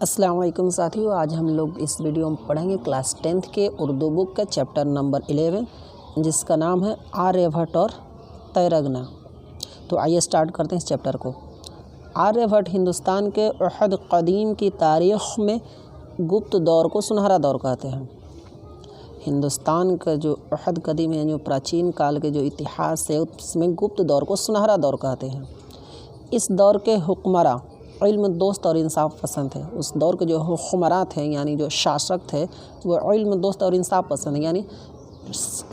السلام علیکم ساتھیو، آج ہم لوگ اس ویڈیو میں پڑھیں گے کلاس 10th کے اردو بک کا چیپٹر نمبر 11 جس کا نام ہے آریہ بھٹ اور تیرگنا۔ تو آئیے سٹارٹ کرتے ہیں اس چیپٹر کو۔ آریہ بھٹ ہندوستان کے عہد قدیم کی تاریخ میں گپت دور کو سنہرا دور کہتے ہیں۔ ہندوستان کا جو عہد قدیم ہے، جو پراچین کال کے جو اتہاس ہے، اس میں گپت دور کو سنہرا دور کہتے ہیں۔ اس دور کے حکمراں علم دوست اور انصاف پسند تھے۔ اس دور کے جو حکمراں تھے یعنی جو شاشک تھے وہ علم دوست اور انصاف پسند یعنی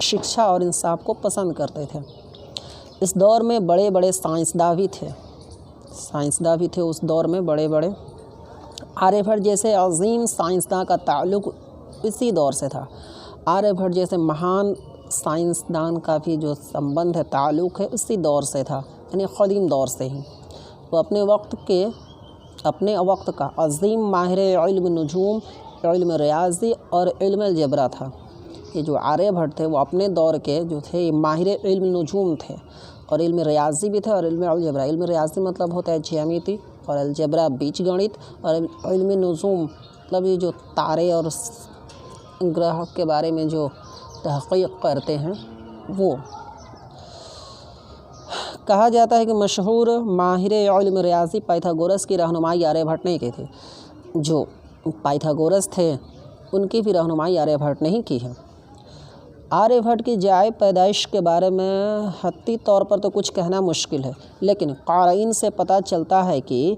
شکشا اور انصاف کو پسند کرتے تھے۔ اس دور میں بڑے بڑے سائنسداں بھی تھے اس دور میں بڑے بڑے۔ آریہ بھٹ جیسے عظیم سائنسداں کا تعلق اسی دور سے تھا۔ آریہ بھٹ جیسے مہان سائنسدان کا بھی جو سمبند ہے، تعلق ہے، اسی دور سے تھا یعنی قدیم دور سے ہی۔ وہ اپنے وقت کا عظیم ماہر علم نجوم، علم ریاضی اور علم الجبرا تھا۔ یہ جو آریہ بھٹ تھے وہ اپنے دور کے جو تھے ماہر علم نجوم تھے اور علم ریاضی بھی تھے اور علم الجبرا۔ علم ریاضی مطلب ہوتا ہے جیومیتی اور الجبرا بیج گنت، اور علم نجوم مطلب یہ جو تارے اور گرہ کے بارے میں جو تحقیق کرتے ہیں وہ۔ کہا جاتا ہے کہ مشہور ماہر علم ریاضی پائتھاگورس کی رہنمائی آریہ بھٹ نے کی تھی۔ جو پائتھاگورس تھے ان کی بھی رہنمائی آریہ بھٹ نے ہی کی ہے۔ آریہ بھٹ کی جائے پیدائش کے بارے میں حتی طور پر تو کچھ کہنا مشکل ہے، لیکن قارئین سے پتہ چلتا ہے کہ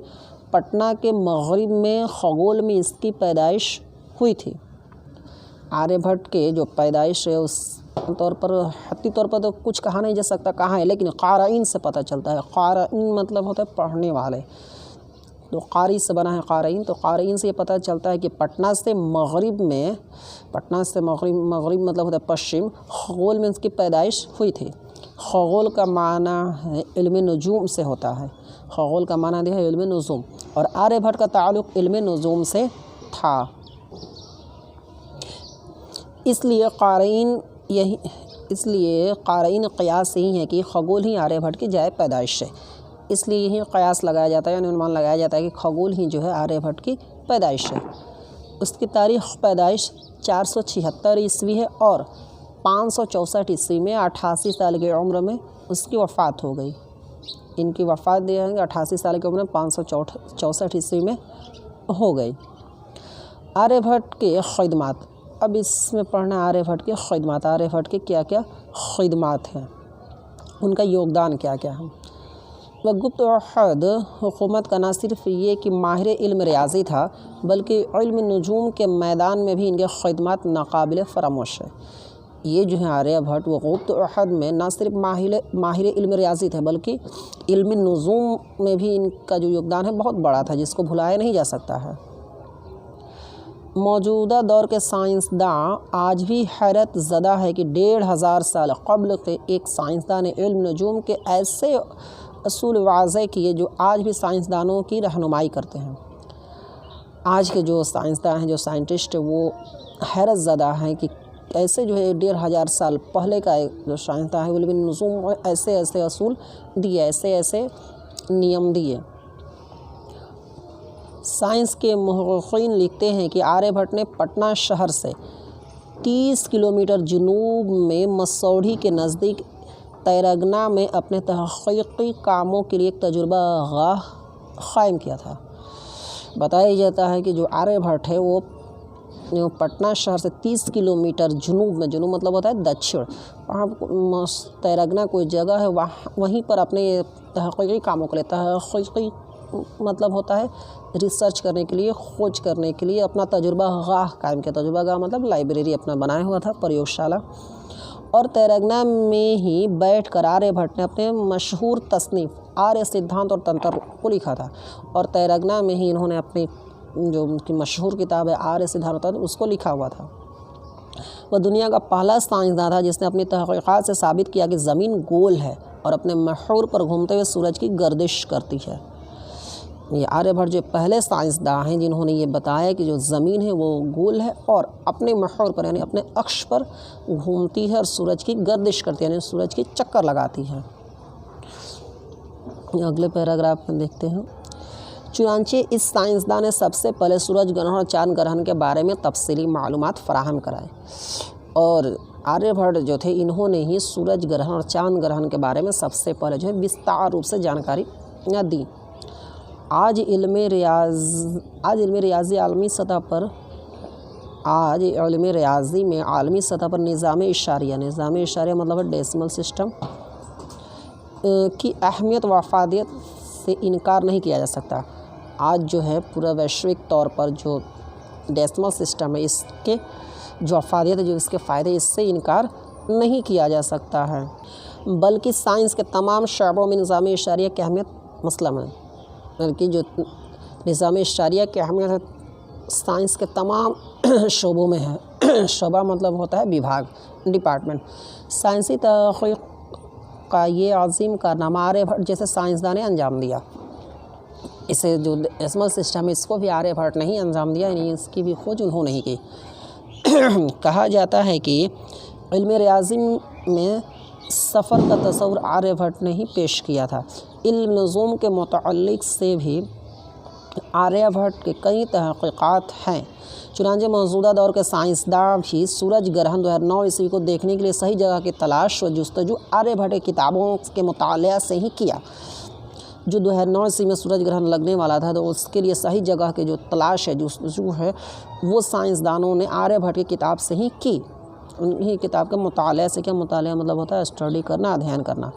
پٹنہ کے مغرب میں خگول میں اس کی پیدائش ہوئی تھی۔ آریہ بھٹ کے جو پیدائش ہے اس طور پر حتی طور پر تو کچھ کہا نہیں جا سکتا کہاں ہے، لیکن قارئین سے پتہ چلتا ہے۔ قارئین مطلب ہوتا ہے پڑھنے والے، تو قاری سے بنا ہے قارئین، تو قارئین سے یہ پتہ چلتا ہے کہ پٹنہ سے مغرب مطلب ہوتا ہے پشچم، خگول میں اس کی پیدائش ہوئی تھی۔ خگول کا معنی ہے علم نجوم سے ہوتا ہے، خگول کا معنی دیا ہے علم نجوم، اور آریہ بھٹ کا تعلق علم نجوم سے تھا۔ اس لیے قارئین قیاس یہی ہے کہ خگول ہی آریہ بھٹ کی جائے پیدائش ہے۔ اس لیے یہی قیاس لگایا جاتا ہے یعنی انمان لگایا جاتا ہے کہ خگول ہی جو ہے آریہ بھٹ کی پیدائش ہے۔ اس کی تاریخ پیدائش 476 عیسوی ہے اور 564 عیسوی میں 88 سال کی عمر میں اس کی وفات ہو گئی۔ ان کی وفات 88 سال کی عمر میں 564 عیسوی میں ہو گئی۔ آریہ بھٹ کے خدمات، اب اس میں پڑھنا آریہ بھٹ کے خدمات، آریہ بھٹ کے کیا کیا خدمات ہیں، ان کا یوگدان کیا کیا ہے۔ وہ گپت عہد حکومت کا نہ صرف یہ کہ ماہر علم ریاضی تھا بلکہ علم نجوم کے میدان میں بھی ان کے خدمات ناقابل فراموش ہے۔ یہ جو ہے آریہ بھٹ وہ گپت عہد میں نہ صرف ماہر علم ریاضی تھے بلکہ علم نجوم میں بھی ان کا جو یوگدان ہے بہت بڑا تھا، جس کو بھلایا نہیں جا سکتا ہے۔ موجودہ دور کے سائنسداں آج بھی حیرت زدہ ہے کہ 1500 سال قبل کے ایک سائنسداں نے علم نجوم کے ایسے اصول واضح کیے جو آج بھی سائنسدانوں کی رہنمائی کرتے ہیں۔ آج کے جو سائنسداں ہیں، جو سائنٹسٹ ہیں، وہ حیرت زدہ ہیں کہ ایسے جو ہے 1500 سال پہلے کا جو سائنسداں ہے علم نجوم میں ایسے اصول دیے، ایسے نیم دیے۔ سائنس کے محققین لکھتے ہیں کہ آریہ بھٹ نے پٹنہ شہر سے 30 کلومیٹر جنوب میں مسوڑھی کے نزدیک تیرگنا میں اپنے تحقیقی کاموں کے لیے ایک تجربہ گاہ قائم کیا تھا۔ بتایا جاتا ہے کہ جو آریہ بھٹ ہے وہ پٹنہ شہر سے 30 کلومیٹر جنوب میں، جنوب مطلب ہوتا ہے دکشن، وہاں تیرگنا کوئی جگہ ہے، وہیں پر اپنے تحقیقی کاموں کے لیے، تحقیقی مطلب ہوتا ہے ریسرچ کرنے کے لیے، کھوج کرنے کے لیے اپنا تجربہ گاہ قائم کیا۔ تجربہ گاہ مطلب لائبریری اپنا بنایا ہوا تھا، پریوگ شالہ، اور تیرگنا میں ہی بیٹھ کر آریہ بھٹ نے اپنے مشہور تصنیف آریہ سدھانت اور تنتر کو لکھا تھا، اور تیرگنا میں ہی انہوں نے اپنی جو ان کی مشہور کتاب ہے آریہ سدھانت اور تنتر اس کو لکھا ہوا تھا۔ وہ دنیا کا پہلا سائنسداں تھا جس نے اپنی تحقیقات سے ثابت کیا کہ زمین گول ہے اور اپنے محور پر گھومتے ہوئے سورج کی گردش کرتی ہے۔ یہ آریہ بھٹ جو پہلے سائنسداں ہیں جنہوں نے یہ بتایا کہ جو زمین ہے وہ گول ہے اور اپنے محور پر یعنی اپنے اکش پر گھومتی ہے اور سورج کی گردش کرتی ہے یعنی سورج کی چکر لگاتی ہے۔ اگلے پیراگراف میں دیکھتے ہیں۔ چنانچہ اس سائنسدان نے سب سے پہلے سورج گرہن اور چاند گرہن کے بارے میں تفصیلی معلومات فراہم کرائے، اور آریہ بھٹ جو تھے انہوں نے ہی سورج گرہن اور چاند گرہن کے بارے میں سب سے پہلے جو ہے وستار روپ سے جانکاری دی۔ آج علم ریاضی عالمی سطح پر عالمی سطح پر نظام اشاریہ مطلب ہے ڈیسیمل سسٹم کی اہمیت و افادیت سے انکار نہیں کیا جا سکتا۔ آج جو ہے پورا ویشوک طور پر جو ڈیسیمل سسٹم ہے اس کے جو افادیت ہے، جو اس کے فائدے، اس سے انکار نہیں کیا جا سکتا ہے، بلکہ سائنس کے تمام شعبوں میں نظام اشاریہ کی اہمیت مسلم ہے۔ بلکہ جو نظام اشاریہ کی اہمیت ہے سائنس کے تمام شعبوں میں ہے۔ شعبہ مطلب ہوتا ہے وبھاگ، ڈپارٹمنٹ۔ سائنسی تحقیق کا یہ عظیم کارنامہ آریہ بھٹ جیسے سائنسدان نے انجام دیا۔ اسے جو ڈیسیمل سسٹم ہے اس کو بھی آریہ بھٹ نے ہی انجام دیا، یعنی اس کی بھی کھوج انہوں نے ہی کی۔ کہا جاتا ہے کہ علم ریاضی میں سفر کا تصور آریہ بھٹ نے ہی پیش کیا تھا۔ علم نجوم کے متعلق سے بھی آریہ بھٹ کے کئی تحقیقات ہیں۔ چنانچہ موجودہ دور کے سائنسداں بھی سورج گرہن 2009 عیسوی کو دیکھنے کے لیے صحیح جگہ کی تلاش و جستجو آریہ بھٹ کی کتابوں کے مطالعہ سے ہی کیا۔ جو 2009 عیسوی میں سورج گرہن لگنے والا تھا تو اس کے لیے صحیح جگہ کی جو تلاش ہے، جستجو ہے، وہ سائنسدانوں نے آریہ بھٹ کی کتاب سے ہی کی۔ انہی کتاب کے مطالعہ سے کیا مطالعہ مطلب ہوتا ہے اسٹڈی کرنا، ادھین کرنا۔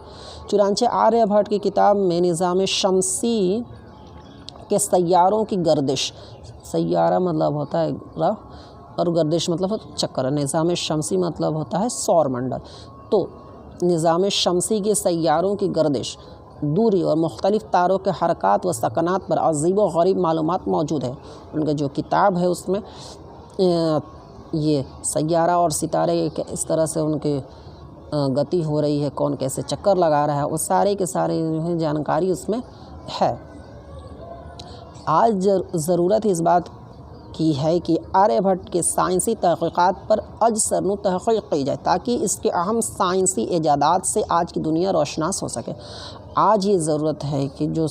چنانچہ آریہ بھٹ کی کتاب میں نظام شمسی کے سیاروں کی گردش، سیارہ مطلب ہوتا ہے گرہ اور گردش مطلب ہوتا ہے چکر، نظام شمسی مطلب ہوتا ہے سور منڈل۔ تو نظام شمسی کے سیاروں کی گردش، دوری اور مختلف تاروں کے حرکات و سکنات پر عجیب و غریب معلومات موجود ہے۔ ان کا جو کتاب ہے اس میں یہ سیارہ اور ستارے اس طرح سے ان کی گتی ہو رہی ہے، کون کیسے چکر لگا رہا ہے، وہ سارے کے سارے جانکاری اس میں ہے۔ آج ضرورت اس بات کی ہے کہ آریہ بھٹ کے سائنسی تحقیقات پر اجسرنو تحقیق کی جائے تاکہ اس کے اہم سائنسی ایجادات سے آج کی دنیا روشناس ہو سکے۔ آج یہ ضرورت ہے کہ جو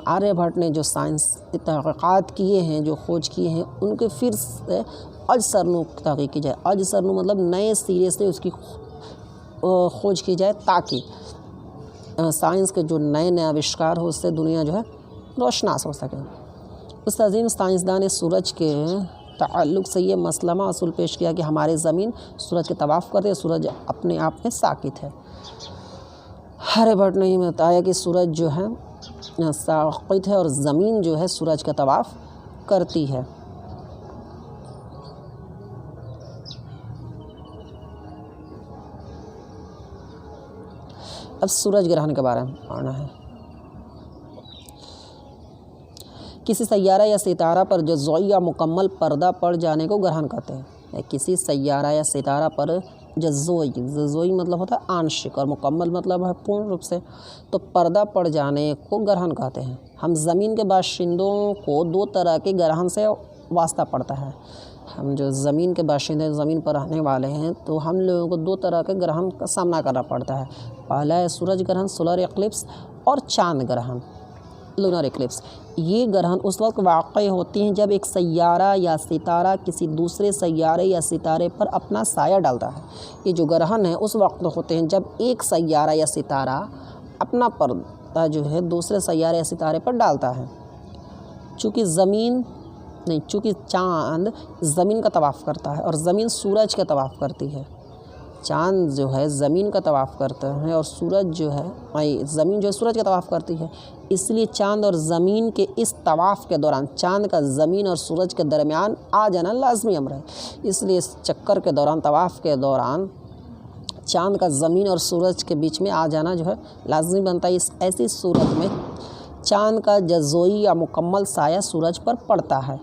آریہ بھٹ نے جو سائنسی تحقیقات کیے ہیں، جو کھوج کیے ہیں، ان کے پھر سے اجسرنو تحقیق کی جائے۔ اجسرنو مطلب نئے سرے سے اس کی کھوج کی جائے تاکہ سائنس کے جو نئے آوشکار ہو اس سے دنیا جو ہے روشناس ہو سکے۔ اس عظیم سائنسدان نے سورج کے تعلق سے یہ مسلمہ اصول پیش کیا کہ ہماری زمین سورج کے طواف کرتے ہے، سورج اپنے آپ میں ساکت ہے۔ آریہ بھٹ نے یہ بتایا کہ سورج جو ہے ساکت ہے اور زمین جو ہے سورج کا طواف کرتی ہے۔ اب سورج گرہن کے بارے میں پڑھنا ہے۔ کسی سیارہ یا ستارہ پر جزوی یا مکمل پردہ پڑ جانے کو گرہن کہتے ہیں۔ کسی سیارہ یا ستارہ پر جزوی مطلب ہوتا ہے آنشک اور مکمل مطلب ہے پورن روپ سے، تو پردہ پڑ جانے کو گرہن کہتے ہیں۔ ہم زمین کے باشندوں کو دو طرح کے گرہن سے واسطہ پڑتا ہے۔ ہم جو زمین کے باشندے زمین پر رہنے والے ہیں تو ہم لوگوں کو دو طرح کے گرہن کا سامنا کرنا پڑتا ہے۔ پہلا ہے سورج گرہن سولر ایکلپس، اور چاند گرہن لونر ایکلپس۔ یہ گرہن اس وقت واقع ہوتی ہیں جب ایک سیارہ یا ستارہ کسی دوسرے سیارے یا ستارے پر اپنا سایہ ڈالتا ہے۔ یہ جو گرہن ہے اس وقت ہوتے ہیں جب ایک سیارہ یا ستارہ اپنا پردہ جو ہے دوسرے سیارے یا ستارے پر ڈالتا ہے۔ چونکہ چاند زمین کا طواف کرتا ہے اور زمین سورج کا طواف کرتی ہے۔ چاند جو ہے زمین کا طواف کرتا ہے اور سورج جو ہے زمین جو ہے سورج کا طواف کرتی ہے، اس لیے چاند اور زمین کے اس طواف کے دوران چاند کا زمین اور سورج کے درمیان آ جانا لازمی امر ہے۔ اس لیے اس چکر کے دوران طواف کے دوران چاند کا زمین اور سورج کے بیچ میں آ جانا جو ہے لازمی بنتا ہے۔ اس ایسی صورت میں چاند کا جزوی یا مکمل سایہ سورج پر پڑتا ہے۔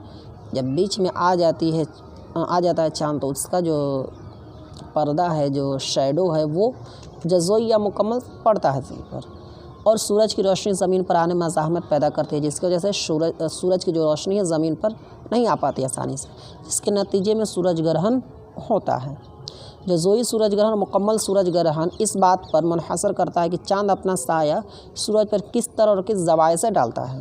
جب بیچ میں آ جاتا ہے چاند تو اس کا جو پردہ ہے، جو شیڈو ہے، وہ جزوی یا مکمل پڑتا ہے زمین پر، اور سورج کی روشنی زمین پر آنے میں مزاحمت پیدا کرتی ہے، جس کی وجہ سے سورج کی جو روشنی ہے زمین پر نہیں آ پاتی آسانی سے، جس کے نتیجے میں سورج گرہن ہوتا ہے۔ جزوی سورج گرہن اور مکمل سورج گرہن اس بات پر منحصر کرتا ہے کہ چاند اپنا سایہ سورج پر کس طرح اور کس زاویے سے ڈالتا ہے۔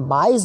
22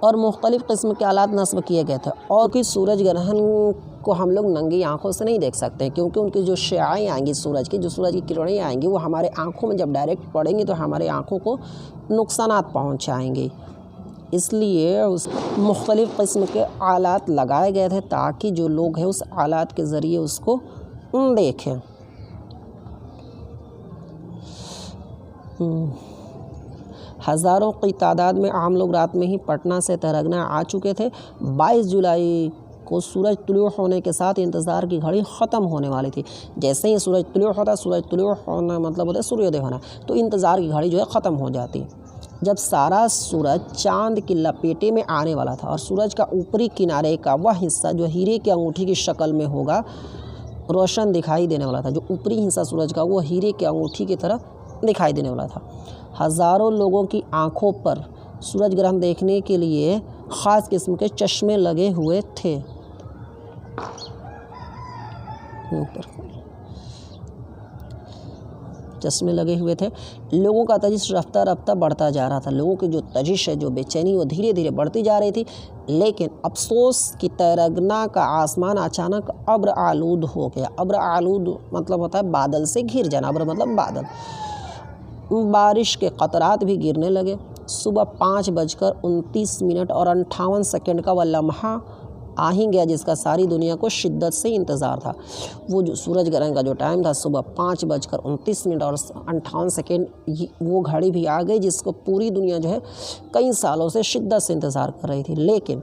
اور مختلف قسم کے آلات نصب کیے گئے تھے، اور کہ سورج گرہن کو ہم لوگ ننگی آنکھوں سے نہیں دیکھ سکتے، کیونکہ ان کی جو شعاعیں آئیں گی سورج کی کرنیں آئیں گی، وہ ہمارے آنکھوں میں جب ڈائریکٹ پڑیں گی تو ہمارے آنکھوں کو نقصانات پہنچائیں گی۔ اس لیے مختلف قسم کے آلات لگائے گئے تھے تاکہ جو لوگ ہیں اس آلات کے ذریعے اس کو دیکھیں۔ ہزاروں کی تعداد میں عام لوگ رات میں ہی پٹنہ سے تیرگنا آ چکے تھے۔ 22 جولائی کو سورج طلوع ہونے کے ساتھ انتظار کی گھڑی ختم ہونے والی تھی۔ جیسے ہی سورج طلوع ہونا مطلب ہوتا ہے سوریودے ہونا، تو انتظار کی گھڑی جو ہے ختم ہو جاتی۔ جب سارا سورج چاند کی لپیٹے میں آنے والا تھا اور سورج کا اوپری کنارے کا وہ حصہ جو ہیرے کی انگوٹھی کی شکل میں ہوگا روشن دکھائی دینے والا تھا، جو اوپری حصہ سورج کا وہ ہیرے کی انگوٹھی کی طرح دکھائی دینے والا تھا۔ ہزاروں لوگوں کی آنکھوں پر سورج گرہن دیکھنے کے لیے خاص قسم کے چشمے لگے ہوئے تھے۔ لوگوں کا تجش رفتہ رفتہ بڑھتا جا رہا تھا۔ لوگوں کی جو تجش ہے، جو بے چینی، وہ دھیرے دھیرے بڑھتی جا رہی تھی۔ لیکن افسوس کہ تیرگنا کا آسمان اچانک ابر آلود ہو گیا۔ ابر آلود مطلب ہوتا ہے بادل سے گھر جانا، ابر مطلب بادل۔ بارش کے قطرات بھی گرنے لگے۔ صبح 5:29 اور 58 سیکنڈ کا وہ لمحہ آ ہی گیا جس کا ساری دنیا کو شدت سے انتظار تھا۔ وہ جو سورج گرہن کا جو ٹائم تھا صبح 5:29 اور 58 سیکنڈ، وہ گھڑی بھی آ گئی جس کو پوری دنیا جو ہے کئی سالوں سے شدت سے انتظار کر رہی تھی۔ لیکن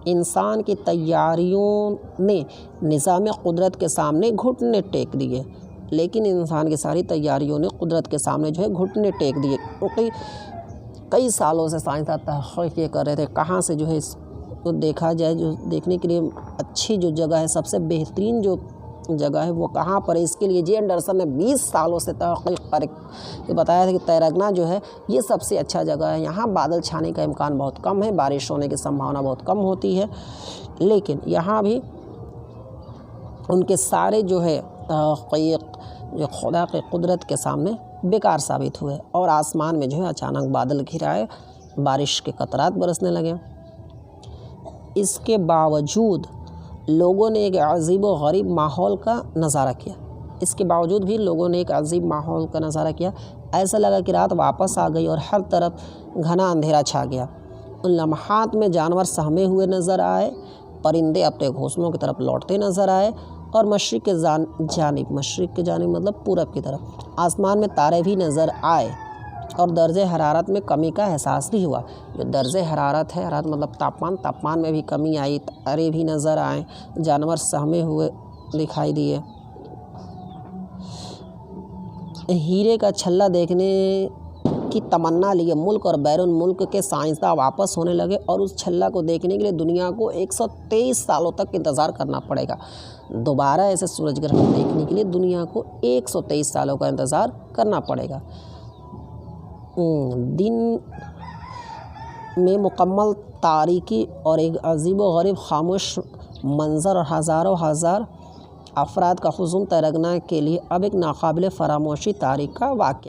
انسان کی تیاریوں نے نظام قدرت کے سامنے گھٹنے ٹیک دیے۔ انسان کی ساری تیاریوں نے قدرت کے سامنے جو ہے گھٹنے ٹیک دیے، کیونکہ کئی سالوں سے سائنسداں تحقیق یہ کر رہے تھے کہاں سے جو ہے اس کو دیکھا جائے، جو دیکھنے کے لیے اچھی جو جگہ ہے، سب سے بہترین جو جگہ ہے وہ کہاں پر ہے۔ اس کے لیے جے اینڈرسن نے 20 سالوں سے تحقیق کر کے بتایا تھا کہ تیرگنا جو ہے یہ سب سے اچھا جگہ ہے، یہاں بادل چھانے کا امکان بہت کم ہے، بارش ہونے کی سمبھاونا بہت کم ہوتی ہے۔ لیکن یہاں بھی ان کے سارے جو ہے تحقیق جو خدا کے قدرت کے سامنے بیکار ثابت ہوئے، اور آسمان میں جو ہے اچانک بادل گھرائے، بارش کے قطرات برسنے لگے۔ اس کے باوجود لوگوں نے ایک عجیب و غریب ماحول کا نظارہ کیا۔ ایسا لگا کہ رات واپس آ گئی اور ہر طرف گھنا اندھیرا چھا گیا۔ ان لمحات میں جانور سہمے ہوئے نظر آئے، پرندے اپنے گھونسلوں کی طرف لوٹتے نظر آئے، اور مشرق کی جانب مطلب پورب کی طرف آسمان میں تارے بھی نظر آئے، اور درجہ حرارت میں کمی کا احساس بھی ہوا۔ جو درجہ حرارت ہے، حرارت مطلب تاپمان میں بھی کمی آئی، تارے بھی نظر آئے، جانور سہمے ہوئے دکھائی دیے۔ ہیرے کا چھلا دیکھنے کی تمنا لیے ملک اور بیرون ملک کے سائنسداں واپس ہونے لگے، اور اس چھلا کو دیکھنے کے لیے دنیا کو 123 سالوں تک انتظار کرنا پڑے گا۔ دوبارہ ایسے سورج گرہن دیکھنے کے لیے دنیا کو 123 سالوں کا انتظار کرنا پڑے گا۔ دن میں مکمل تاریکی اور ایک عجیب و غریب خاموش منظر، اور ہزاروں ہزار افراد کا ہجوم تیرگنا کے لیے اب ایک ناقابل فراموشی تاریخ کا واقعہ